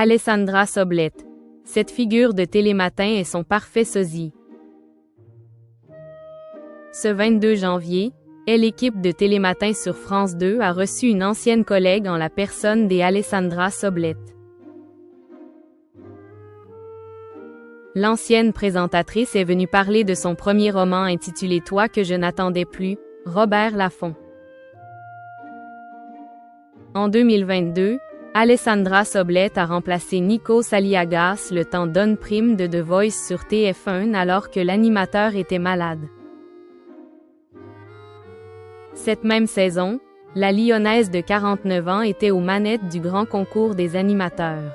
Alessandra Soblet. Cette figure de Télématin est son parfait sosie. Ce 22 janvier, l'équipe de Télématin sur France 2 a reçu une ancienne collègue en la personne d'Alessandra Soblet. L'ancienne présentatrice est venue parler de son premier roman intitulé Toi que je n'attendais plus, Robert Laffont. En 2022, Alessandra Soblet a remplacé Nico Saliagas le temps Don Prime de The Voice sur TF1 alors que l'animateur était malade. Cette même saison, la Lyonnaise de 49 ans était aux manettes du grand concours des animateurs.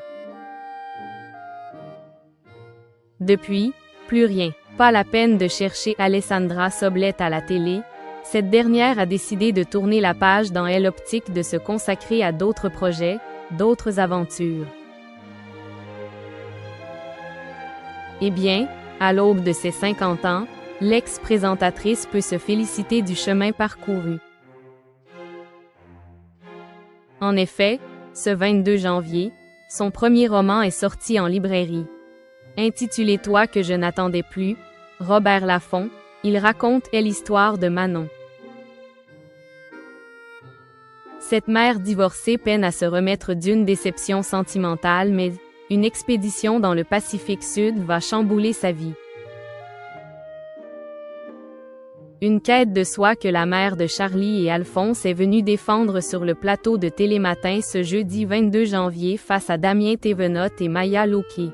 Depuis, plus rien. Pas la peine de chercher Alessandra Soblet à la télé. Cette dernière a décidé de tourner la page dans l'optique de se consacrer à d'autres projets, d'autres aventures. Eh bien, à l'aube de ses 50 ans, l'ex-présentatrice peut se féliciter du chemin parcouru. En effet, ce 22 janvier, son premier roman est sorti en librairie. Intitulé Toi que je n'attendais plus, Robert Laffont, il raconte l'histoire de Manon. Cette mère divorcée peine à se remettre d'une déception sentimentale, mais une expédition dans le Pacifique Sud va chambouler sa vie. Une quête de soi que la mère de Charlie et Alphonse est venue défendre sur le plateau de Télématin ce jeudi 22 janvier face à Damien Thévenot et Maya Loquet.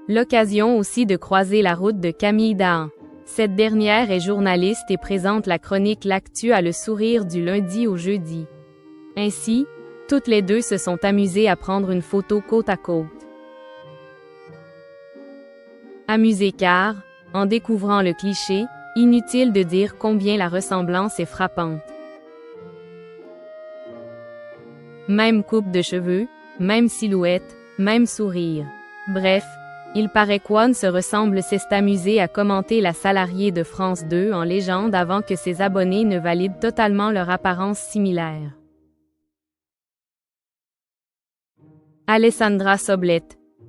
L'occasion aussi de croiser la route de Camille Dahan. Cette dernière est journaliste et présente la chronique L'actu à Le Sourire du lundi au jeudi. Ainsi, toutes les deux se sont amusées à prendre une photo côte à côte. Amusées car, en découvrant le cliché, inutile de dire combien la ressemblance est frappante. Même coupe de cheveux, même silhouette, même sourire. Bref, il paraît qu'One se ressemble. C'est amusé à commenter la salariée de France 2 en légende avant que ses abonnés ne valident totalement leur apparence similaire. Alessandra Soblet.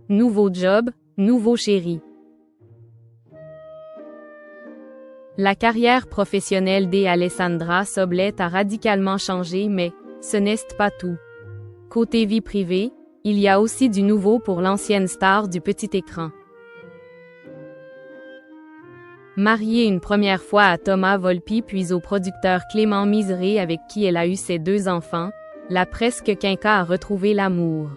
Nouveau job, nouveau chéri. La carrière professionnelle d'Alessandra Soblet a radicalement changé, mais ce n'est pas tout. Côté vie privée, il y a aussi du nouveau pour l'ancienne star du petit écran. Mariée une première fois à Thomas Volpi puis au producteur Clément Miseré avec qui elle a eu ses 2 enfants, la presque quinca a retrouvé l'amour.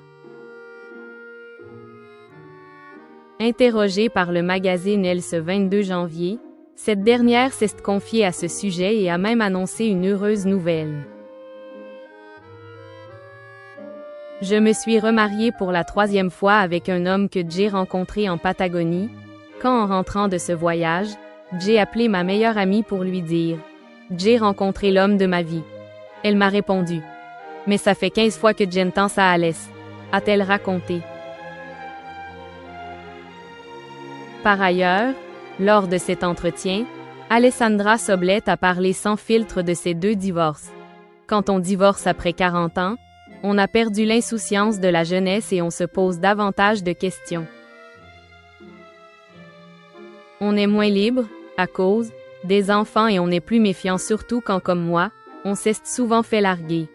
Interrogée par le magazine Elle ce 22 janvier, cette dernière s'est confiée à ce sujet et a même annoncé une heureuse nouvelle. Je me suis remariée pour la 3e fois avec un homme que j'ai rencontré en Patagonie. Quand en rentrant de ce voyage, j'ai appelé ma meilleure amie pour lui dire « J'ai rencontré l'homme de ma vie ». Elle m'a répondu « Mais ça fait 15 fois que j'entends ça à l'aise », a-t-elle raconté. Par ailleurs, lors de cet entretien, Alessandra Soblet a parlé sans filtre de ses 2 divorces. Quand on divorce après 40 ans, on a perdu l'insouciance de la jeunesse et on se pose davantage de questions. On est moins libre, à cause des enfants et on est plus méfiant surtout quand comme moi, on s'est souvent fait larguer.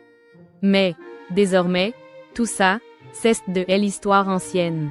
Mais, désormais, tout ça, c'est de l'histoire ancienne.